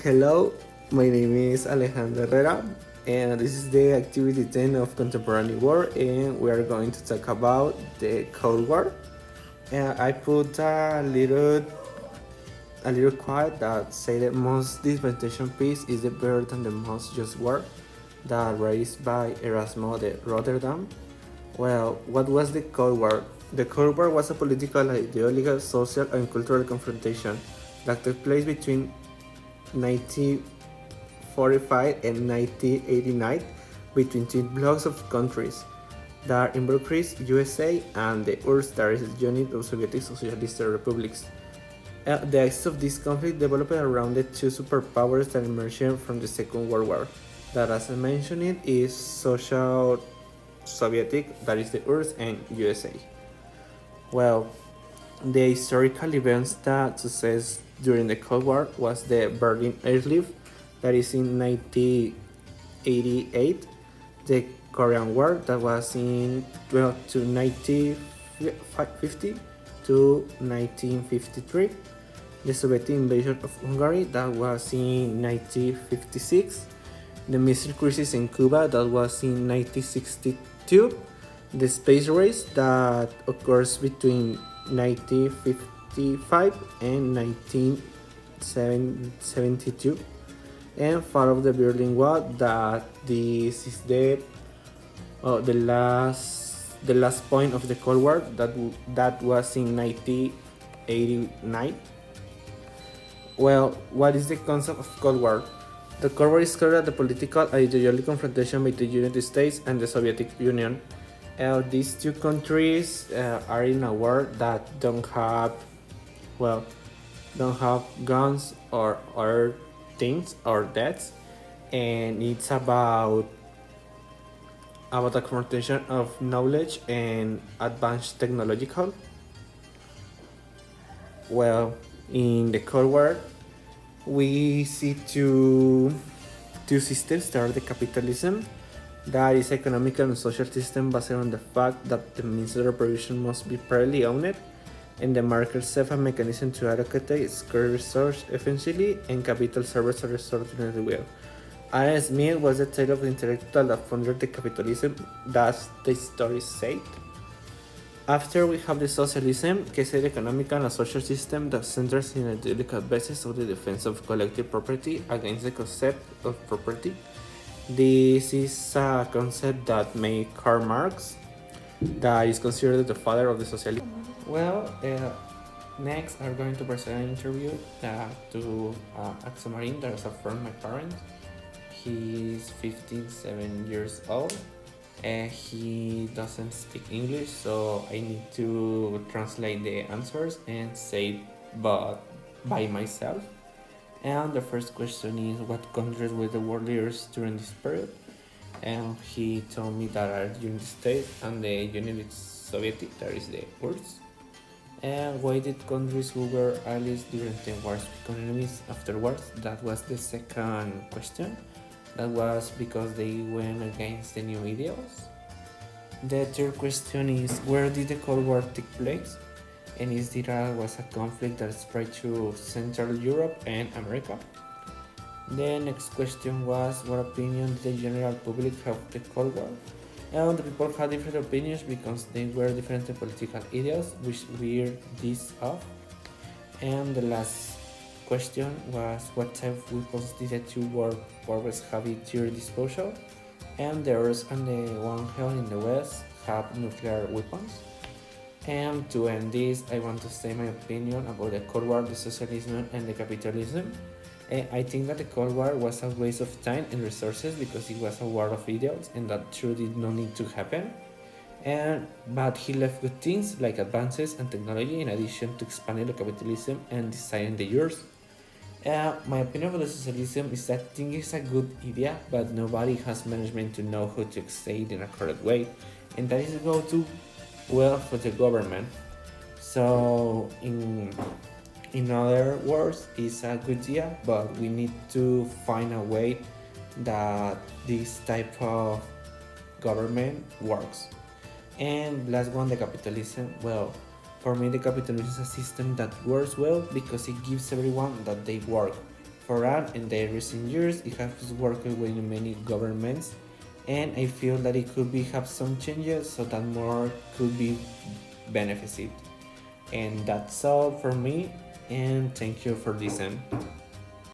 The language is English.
Hello, my name is Alejandro Herrera, and this is the activity 10 of Contemporary War, and we are going to talk about the Cold War. And I put a little quote that say the most dispensation peace is the better than the most just war, that raised by Erasmo de Rotterdam. Well, what was the Cold War? The Cold War was a political, ideological, social, and cultural confrontation that took place between 1945 and 1989 between two blocks of countries, the Imbrocris USA and the URSS, Unit of Soviet Socialist Republics. The axis of this conflict developed around the two superpowers that emerged from the Second World War. That, as I mentioned, it is social Sovietic, that is the URSS and USA. Well, the historical events that success during the Cold War was the Berlin Airlift, that is in 1988, the Korean War, that was in 1950 to 1953, the Soviet invasion of Hungary, that was in 1956, the missile crisis in Cuba, that was in 1962, the space race that occurs between 1955 and 1972, and fall of the Berlin Wall, that this is the last point of the Cold War, that was in 1989. Well, what is the concept of Cold War? The Cold War is clearly the political ideological confrontation between the United States and the Soviet Union. These two countries are in a war that don't have guns or other things or deaths, and it's about a confrontation of knowledge and advanced technological. Well, in the Cold War, we see two systems. There are the capitalism, that is economical and social system based on the fact that the means of production must be fairly owned, and the market serves a mechanism to allocate scarce resources efficiently, and capital serves a resource to the will. Adam Smith was the tale of the intellectual that founded the capitalism, thus the story said. After we have the socialism, que is the economical and social system that centers in a delicate basis of the defense of collective property against the concept of property. This is a concept that made Karl Marx, that is considered the father of the socialism. Well, next I'm going to present an interview to Axomarin, that is a friend of my parents. He's 7 years old, and he doesn't speak English, so I need to translate the answers and say but by myself. And the first question is, what countries were the world leaders during this period? And he told me that are the United States and the United Soviet, that is the URSS. And why did countries who were allies during the wars become enemies afterwards? That was the second question. That was because they went against the new ideals. The third question is, where did the Cold War take place? And is there was a conflict that spread to Central Europe and America? The next question was, what opinion did the general public have of the Cold War? And the people had different opinions because they were different political ideas, which weird this off. And the last question was, what type of weapons did the two world powers have at their disposal? And the Earth and the one held in the West have nuclear weapons. And to end this, I want to say my opinion about the Cold War, the socialism, and the capitalism. I think that the Cold War was a waste of time and resources because it was a war of ideals, and that truly did not need to happen. But he left good things like advances and technology, in addition to expanding the capitalism and designing the yours. My opinion about the socialism is that I think it's a good idea, but nobody has management to know how to say it in a correct way, and that is go to for the government. So in other words, it's a good idea, but we need to find a way that this type of government works. And last one, the capitalism. Well, for me, the capitalism is a system that works well because it gives everyone that they work Quran in the recent years. It has worked with many governments, and I feel that it could be have some changes so that more could be benefited. And that's all for me, and thank you for listening.